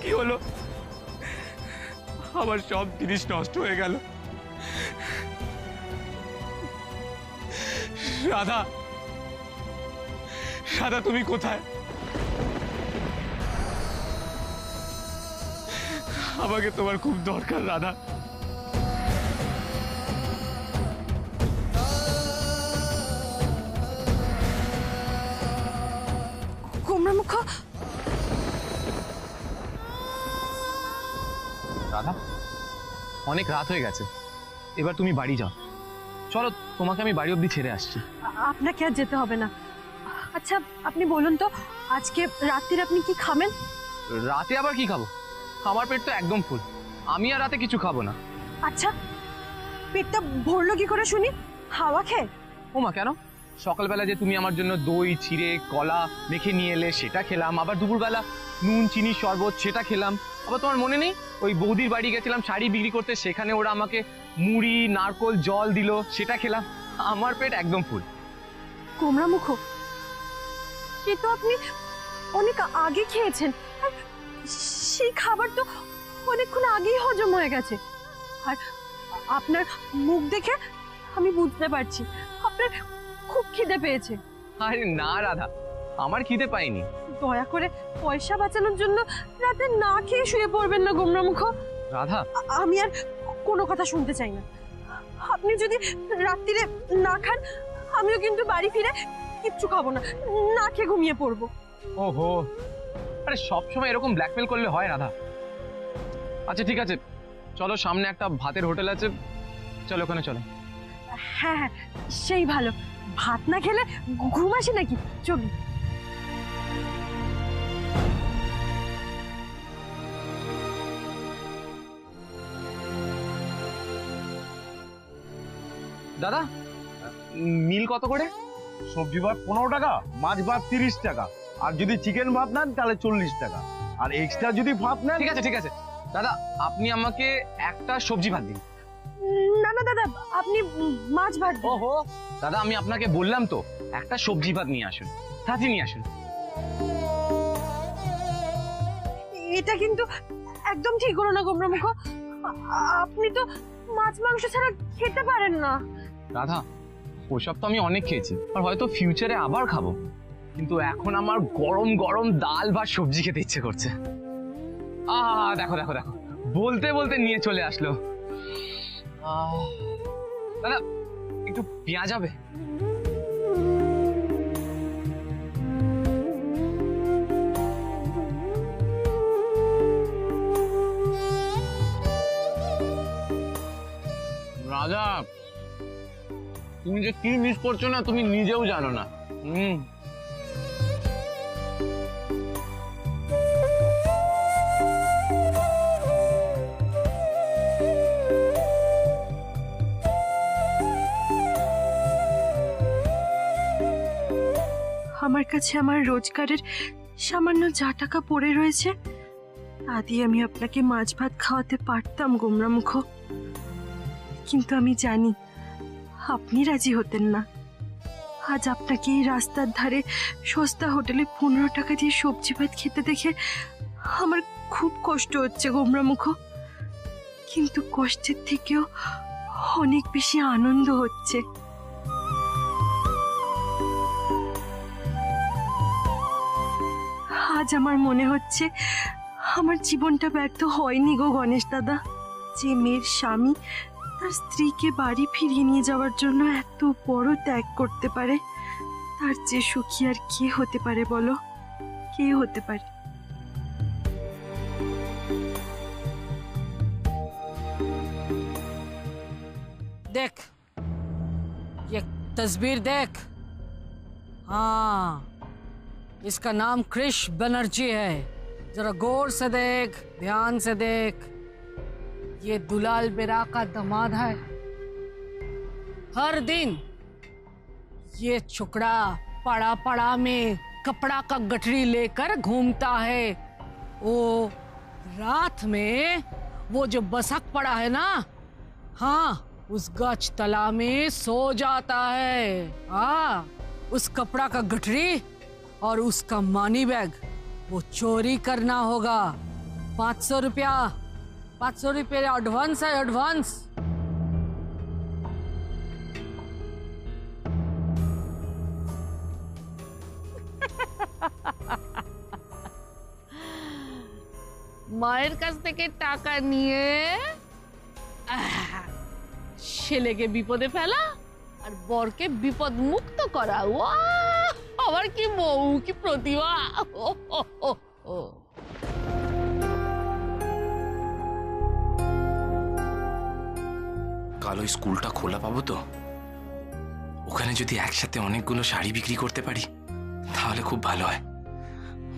কি হলো? আমার সব জিনিস নষ্ট হয়ে গেল। রাধা, রাধা তুমি কোথায়? আমাকে তোমার খুব দরকার রাধা। কুমড়ামুখ, রাধা অনেক রাত হয়ে গেছে, এবার তুমি বাড়ি যাও। চলো তোমাকে আমি বাড়ি অবধি ছেড়ে আসছি। আপনাকে আর যেতে হবে না। আচ্ছা আপনি বলুন তো, আজকে রাত্রির আপনি কি খাবেন? রাতে আবার কি খাবো? আমার পেট তো একদম ফুল, আমি আর রাতে কিছু খাবো না। আচ্ছা পেটটা ভরলো কি করে শুনি? হাওয়া খেয়ে? ওমা কেন? সকালবেলা যে তুমি আমার জন্য দই চিড়ে কলা মেখে নিয়ে এলে সেটা খেলাম, আবার দুপুরবেলা নুন চিনি শরবত সেটা খেলাম, আবার তোমার মনে নেই ওই বৌদির বাড়ি গেছিলাম শাড়ি বিক্রি করতে, সেখানে ওরা আমাকে মুড়ি নারকোল জল দিল, সেটা খেলাম। আমার পেট একদম ফুল। কুমড়ামুখ, সে তো আপনি অনেক আগে খেয়েছেন, আর সেই খাবার তো অনেকক্ষণ আগেই হজম হয়ে গেছে। আর আপনার মুখ দেখে আমি বুঝতে পারছি আপনার খুব খিদে পেয়েছে। আরে না রাধা, আমার খিদে পাইনি। দয়া করে পয়সা বাঁচানোর জন্য রাতে না খেয়ে শুয়ে পড়বেন না কুমড়ামুখ। রাধা আমি আর কোনো কথা শুনতে চাই না। আপনি যদি রাত্রিরে না খান, আমিও কিন্তু বাড়ি ফিরে কিচ্ছু খাবো না, না খেয়ে ঘুমিয়ে পড়বো। ওহো, আরে সবসময় এরকম ব্ল্যাকমেল করলে হয় রাধা? আচ্ছা ঠিক আছে, চলো সামনে একটা ভাতের হোটেল আছে, চলো ওখানে চলো। হ্যাঁ হ্যাঁ, সেই ভালো। ভাত না খেলে ঘুম আসে নাকি? চলুন। দাদা মিল কত করে? সবজি ভাত 15 টাকা, মাছ ভাত 30 টাকা, আর যদি চিকেন ভাত নেন তাহলে 40 টাকা, আর এক্সট্রা যদি ভাত নেন। ঠিক আছে ঠিক আছে দাদা, আপনি আমাকে একটা সবজি ভাত দিন। না না দাদা, আপনি মাছ ভাত দিন। ওহো দাদা, আমি আপনাকে বললাম তো একটা সবজি ভাত নিয়ে আসুন, তাড়াতাড়ি নিয়ে আসুন। এটা কিন্তু একদম ঠিক হলো না কুমড়ামুখ। আপনি তো মাছ মাংস ছাড়া খেতে পারেন না। রাধা ওসব তো আমি অনেক খেয়েছি, আর হয়তো ফিউচারে আবার খাবো, কিন্তু এখন আমার গরম গরম ডাল বা সবজি খেতে ইচ্ছে করছে। দেখো দেখো দেখো, বলতে বলতে নিয়ে চলে আসলো। দাদা একটু পেঁয়াজ হবে? রাজা তুমি যে কি মিস করছো না তুমি নিজেও জানো না। আমার কাছে আমার রোজগারের সামান্য যা টাকা পড়ে রয়েছে তা দিয়ে আমি আপনাকে মাছ ভাত খাওয়াতে পারতাম গোমরামুখ, কিন্তু আমি জানি আপনি রাজি হতেন না। আজ আপনাকে এই রাস্তার ধারে সস্তা হোটেলে 15 টাকা দিয়ে সবজি ভাত খেতে দেখে আমার খুব কষ্ট হচ্ছে গোমরামুখ, কিন্তু কষ্টের থেকেও অনেক বেশি আনন্দ হচ্ছে। আজ আমার মনে হচ্ছে আমার জীবনটা ব্যর্থ হয়নি গো গণেশ দাদা। যে মেয়ের স্বামী তার স্ত্রীকে বাড়ি ফিরিয়ে নিয়ে যাওয়ার জন্য এত বড় ত্যাগ করতে পারে, তার যে সুখী আর কে হতে পারে বলো? কে হতে পারে? देख ये तस्वीर देख। हाँ, इसका नाम कृष बनर्जी है। जरा गौर से देख, ध्यान से देख। ये दुलाल बेरा का दामाद है। हर दिन ये छुकड़ा पड़ा पड़ा में कपड़ा का गठरी लेकर घूमता है। वो रात में वो जो बसक पड़ा है ना, हाँ, उस गच तला में सो जाता है। हाँ, उस कपड़ा का गठरी और उसका मनी बैग वो चोरी करना होगा। 500 रुपया, 500 रुपये एडवांस है, एडवांस। মায়ের কাছ থেকে টাকা নিয়ে ছেলেকে বিপদে ফেলা আর বরকে বিপদ মুক্ত করা। ওয়াহ, আমার কি বউ, কি প্রতিভা! কাল ওই স্কুলটা খোলা পাবো তো? ওখানে যদি একসাথে অনেকগুলো শাড়ি বিক্রি করতে পারি তাহলে খুব ভালো হয়।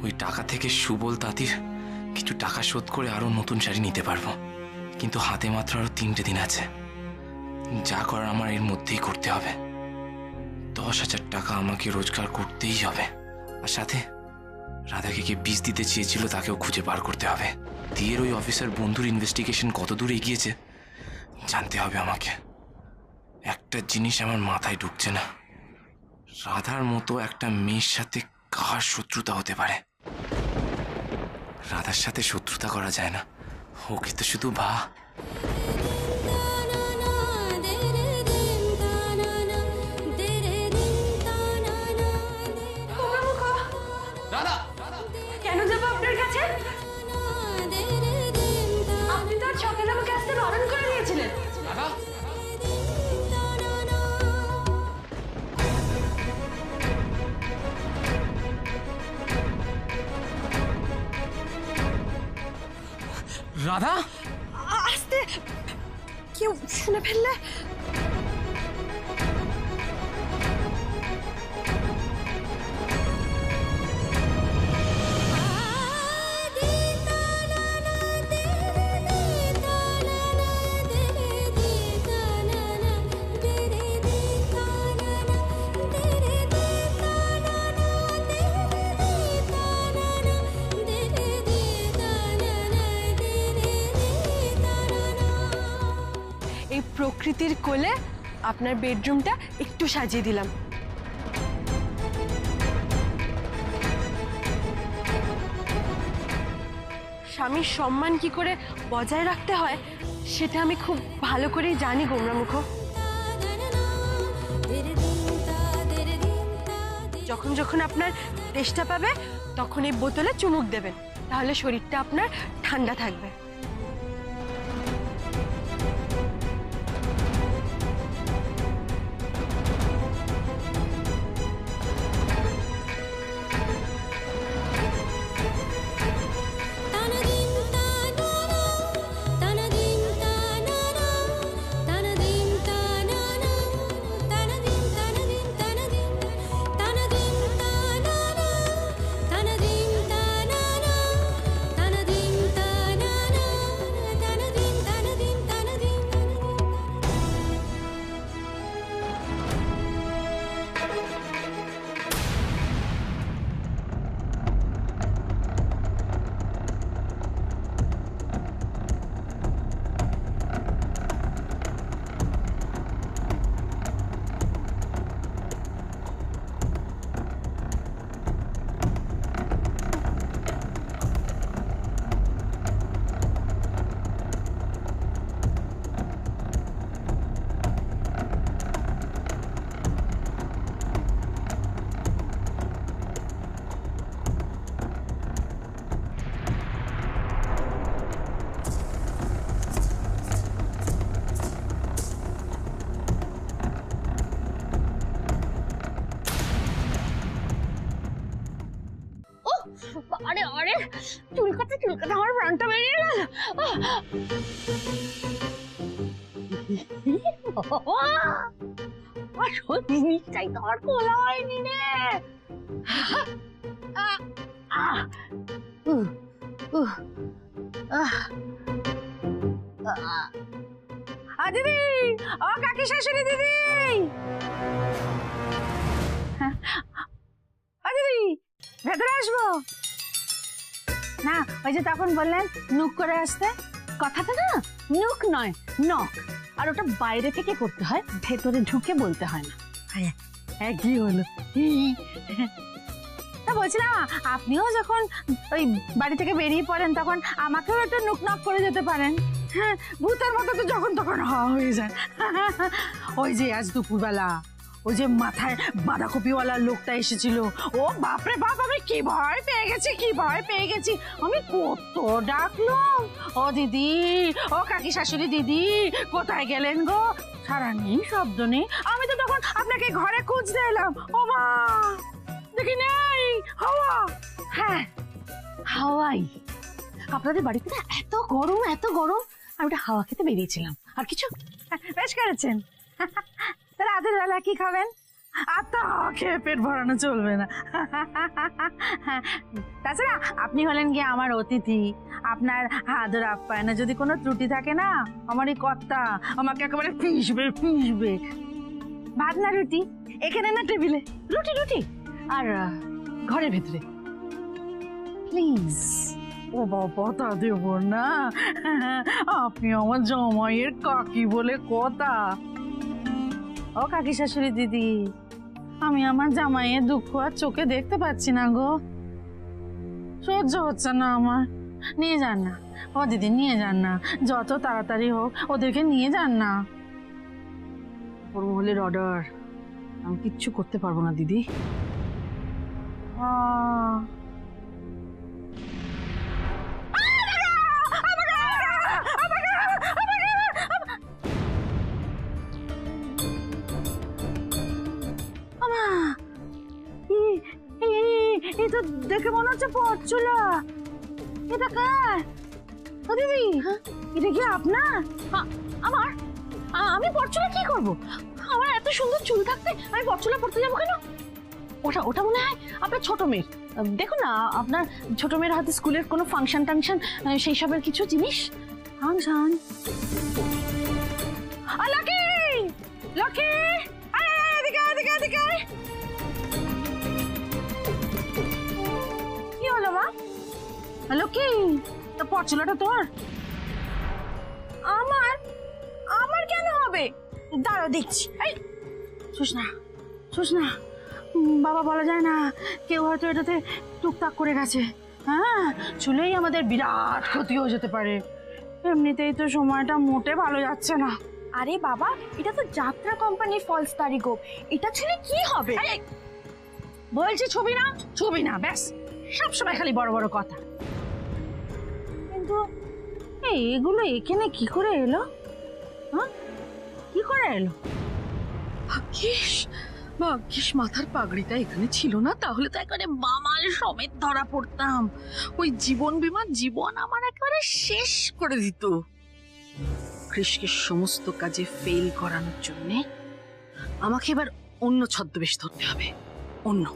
ওই টাকা থেকে সুবল তাঁতির কিছু টাকা শোধ করে আরো নতুন শাড়ি নিতে পারবো। কিন্তু হাতে মাত্র আরো 3টে দিন আছে। যা করার আমার এর মধ্যেই করতে হবে। 10,000 টাকা আমাকে রোজগার করতেই হবে। আর সাথে রাধাকে কে বিষ দিতে চেয়েছিল তাকেও খুঁজে বার করতে হবে। দিয়ের ওই অফিসার বন্ধুর ইনভেস্টিগেশন কত দূর এগিয়েছে জানতে হবে আমাকে। একটা জিনিস আমার মাথায় ঢুকছে না, রাধার মতো একটা মেয়ের সাথে কার শত্রুতা হতে পারে? রাধার সাথে শত্রুতা করা যায় না, ওকে তো শুধু ভা। কেন যাবো আপনার কাছে? আপনি তো সকালে আমাকে আসতে বারণ করে দিয়েছিলেন। রাধা, আসতে কেউ শুনে ফেললে? এই প্রকৃতির কোলে আপনার বেডরুমটা একটু সাজিয়ে দিলাম। স্বামীর সম্মান কি করে বজায় রাখতে হয় সেটা আমি খুব ভালো করেই জানি গোমরামুখ। যখন যখন আপনার তেষ্টা পাবে তখন এই বোতলে চুমুক দেবেন, তাহলে শরীরটা আপনার ঠান্ডা থাকবে। আরে আরে চুলকাতে চুলকাতে আমার প্রাণটা বেরিয়ে গেল। আসল জিনিসটাই তো আর খোলা হয়নি রে। দিদি, ও কাকি শাশুড়ি দিদি, দিদি ভেতরে আসবো না? ওই যে তখন বললেন নুক করে আসতে, কথাটা না নুক নয় নক, আর ওটা বাইরে থেকে করতে হয়, ভেতরে ঢুকে বলতে হয় না। কি হলো? তা বলছিলাম, আপনিও যখন ওই বাড়ি থেকে বেরিয়ে পড়েন তখন আমাকেও একটু নুকনক করে যেতে পারেন। হ্যাঁ, ভূতের মতো তো যখন তখন হাওয়া হয়ে যায়। ওই যে আজ দুপুরবেলা ওই যে মাথায় বাঁধাকপিওয়ালা লোকটা এসেছিল, ও বাপরে বাপ, আমি কি ভয় পেয়ে গেছি, কি ভয় পেয়ে গেছি। আমি কত ডাকলাম, ও দিদি, ও কাকি শাশুড়ি দিদি, কোথায় গেলেন গো? সারা নেই, শব্দ নেই। আমি তো তখন আপনাকে ঘরে খুঁজতে এলাম, ও মা দেখি নেই হাওয়া। হ্যাঁ হাওয়াই, আপনাদের বাড়িতে না এত গরম, এত গরম, আমি একটা হাওয়া খেতে বেরিয়েছিলাম, আর কিছু। বেশ করেছেন। রাতের বেলা কি খাবেন? আর তো হাওয়া খেয়ে পেট ভরানো চলবে না। তাছাড়া আপনি হলেন গিয়ে আমার অতিথি, আপনার আদর আপ্যায়নে যদি কোনো ত্রুটি থাকে না, আমারই কর্তা আমাকে একেবারে পিষবে পিষবে। ভাত না রুটি? এখানে না টেবিলে রুটি, রুটি আর ঘরের ভেতরে প্লিজ। ও বাবা, তা দেব না, আপনি আমার জামাইয়ের কাকি বলে কথা। ও কাকি শাশুড়ি দিদি, আমি আমার জামাইয়ের দুঃখ আর চোখে দেখতে পাচ্ছি না গো, সহ্য হচ্ছে না আমার। নিয়ে যান না ও দিদি, নিয়ে যান না, যত তাড়াতাড়ি হোক ওদেরকে নিয়ে যান না। ওর মহলের অর্ডার, আমি কিচ্ছু করতে পারবো না দিদি। তো দেখে মনে হচ্ছে পরচুলা। এটা কার? ও দিদি, এটা কি আপনার? আমার? আমি পরচুলা কি করব? আমার এত সুন্দর চুল থাকতে আমি পরচুলা পরতে যাবো কেন? ওটা ওটা মনে হয় আপনার ছোট মেয়ের। দেখুন না, আপনার ছোট মেয়ের হাতে স্কুলের কোনো ফাংশন টাংশন সেই সবের কিছু জিনিস। ফাংশন? লকি, লকি, এদিকে এদিকে এদিকে। কি হলো মা? লকি, পরচুলাটা তোর? আমার? আমার কেন হবে? দাঁড়াও দেখছি। এই শুস না, শুস না, বাবা বলা যায় না, কেউ হয়তো এটাতে টুকটাক করে গেছে। হ্যাঁ, চুলেই আমাদের বিরাট ক্ষতি হয়ে যেতে পারে। এমনিতেই তো সময়টা মোটে ভালো যাচ্ছে না। আরে বাবা, এটা তো যাত্রা কোম্পানির ফলস দাড়ি গো, এটা ছেড়ে কি হবে? বলছি ছবি না, ছবি না, ব্যাস সবসময় খালি বড় বড় কথা। কিন্তু এগুলো এখানে কি করে এলো? হ্যাঁ, কি করে এলো? ভাগ্যিস, ভাগ্যিস মাথার পাগড়িটা এখানে ছিল না, তাহলে তো একেবারে বামাল সমেত ধরা পড়তাম। ওই জীবন বীমা জীবন আমার একেবারে শেষ করে দিত। কৃষকে সমস্ত কাজে ফেল করানোর জন্য আমাকে এবার অন্য ছদ্মবেশ ধরতে হবে, অন্য।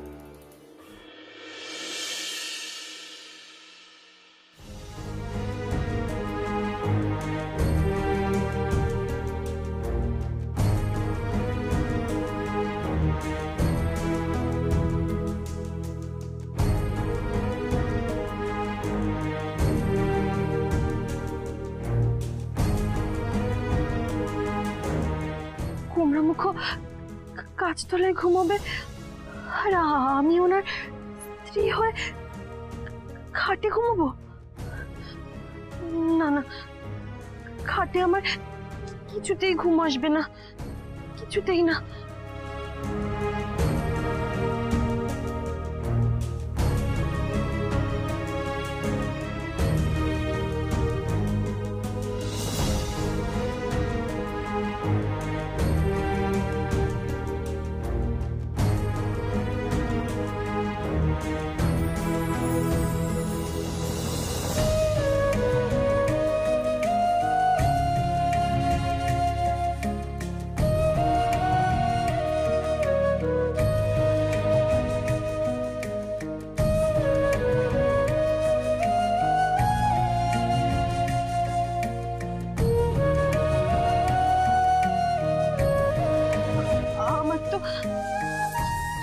কুমড়ামুখ গাছতলায় ঘুমাবে, আর আমি ওনার স্ত্রী হয়ে খাটে ঘুমাবো? না না, খাটে আমার কিছুতেই ঘুম আসবে না, কিছুতেই না।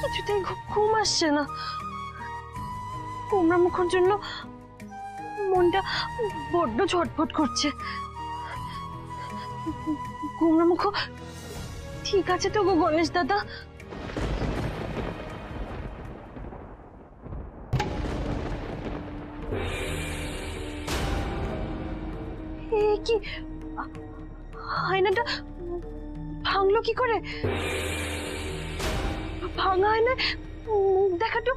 কিছুতেই ঘুম আসছে না। কুমড়ামুখের জন্য মনটা বড্ড ছটফট করছে। কুমড়ামুখ ঠিক আছে তো গো গণেশ দাদা? কি আয়নাটা ভাঙলো কি করে? ভাঙা আয়নায় মুখ দেখাটা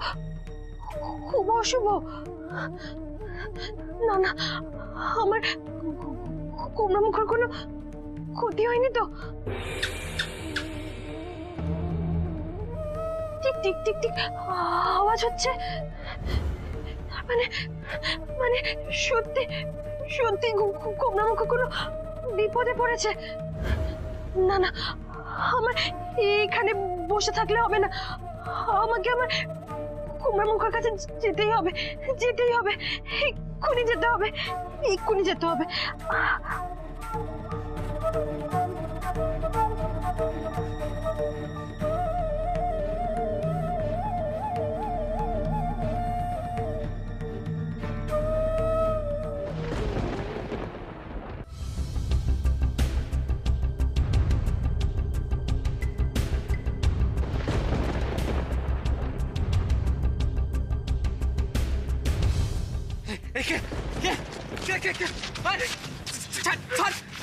খুব অশুভ। না না, আমার গোমরা মুখের কোনো ক্ষতি হয়নি তো? টিক টিক টিক টিক আওয়াজ হচ্ছে, মানে মানে সত্যি সত্যি গোমরা মুখ কোনো বিপদে পড়েছে। না না, আমার এখানে বসে থাকলে হবে না, আমাকে আমার গোমরা মুখের কাছে যেতেই হবে, যেতেই হবে, এক্ষুনি যেতে হবে, এক্ষুনি যেতে হবে।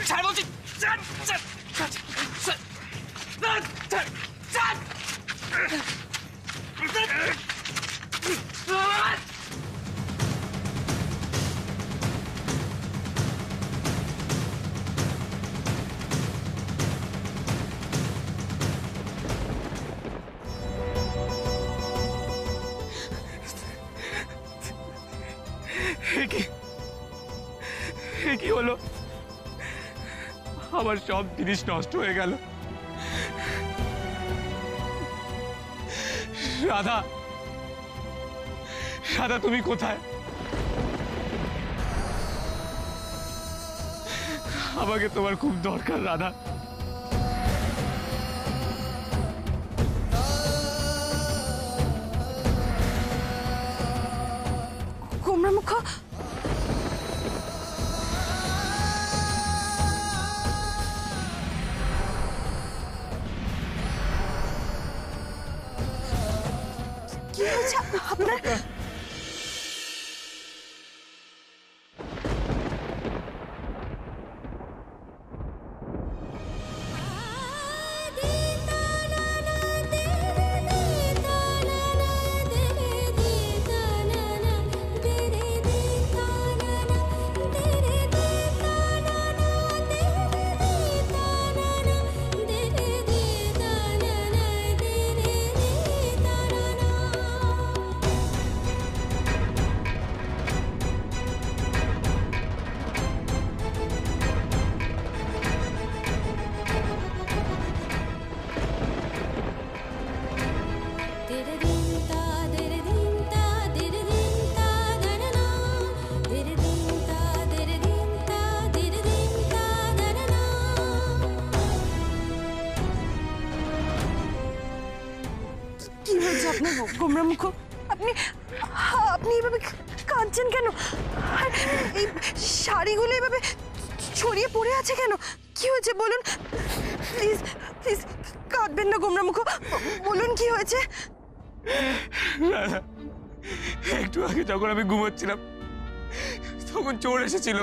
ছাড় বলছি, কি হলো? আমার সব জিনিস নষ্ট হয়ে গেল। রাধা, রাধা তুমি কোথায়? আমাকে তোমার খুব দরকার রাধা। গোমরা মুখ, কি হয়েছে আপনার? কি হয়েছে আপনার গোমরা মুখ? আপনি আপনি এইভাবে কাঁদছেন কেন? আর এই শাড়িগুলো এইভাবে ছড়িয়ে পড়ে আছে কেন? কি হয়েছে বলুন, প্লিজ প্লিজ কাঁদবেন না গোমরা মুখ, বলুন কি হয়েছে? একটু আগে যখন আমি ঘুমোচ্ছিলাম তখন চোর এসেছিল।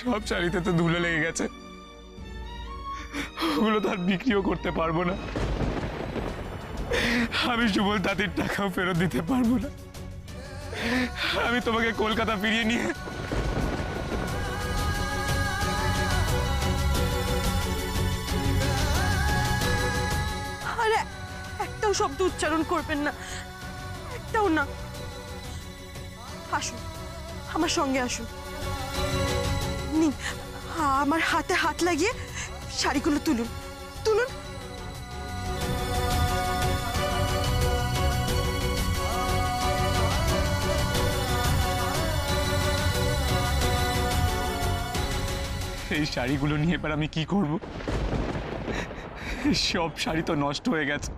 সব শাড়িতে তো ধুলো লেগে গেছে, ওগুলো তো আর বিক্রিও করতে পারবো না। আমি সুবল তাঁতির টাকাও ফেরত দিতে পারবো না। আমি তোমাকে কলকাতা ফিরিয়ে নিয়ে আরে একটাও শব্দ উচ্চারণ করবেন না, একটাও না। আসুন, আমার সঙ্গে আসুন। নিন, আমার হাতে হাত লাগিয়ে শাড়িগুলো তুলুন, তুলুন। এই শাড়িগুলো নিয়ে এবার আমি কি করব? সব শাড়ি তো নষ্ট হয়ে গেছে,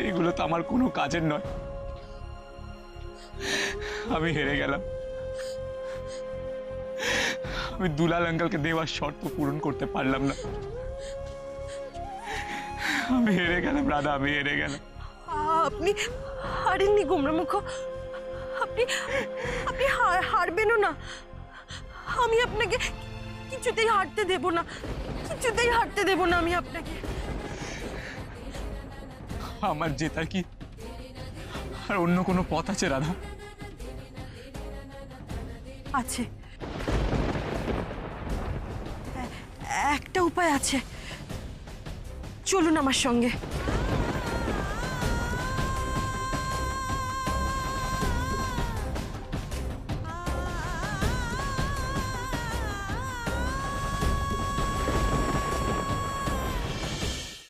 এগুলো তো আমার কোনো কাজের নয়। আমি হেরে গেলাম, আমি দুলাল আঙ্কেলকে দেওয়ার শর্ত পূরণ করতে পারলাম না। আমি হেরে গেলাম রাধা, আমি হেরে গেলাম। আপনি হারেননি গোমরামুখ, আপনি আপনি হারবেনও না। আমি আপনাকে কিছুতেই হারতে দেব না, কিছুতেই হারতে দেব না আমি আপনাকে। আমার জেতার কি আর অন্য কোনো পথ আছে রাধা? আছে, একটা উপায় আছে, চলুন আমার সঙ্গে।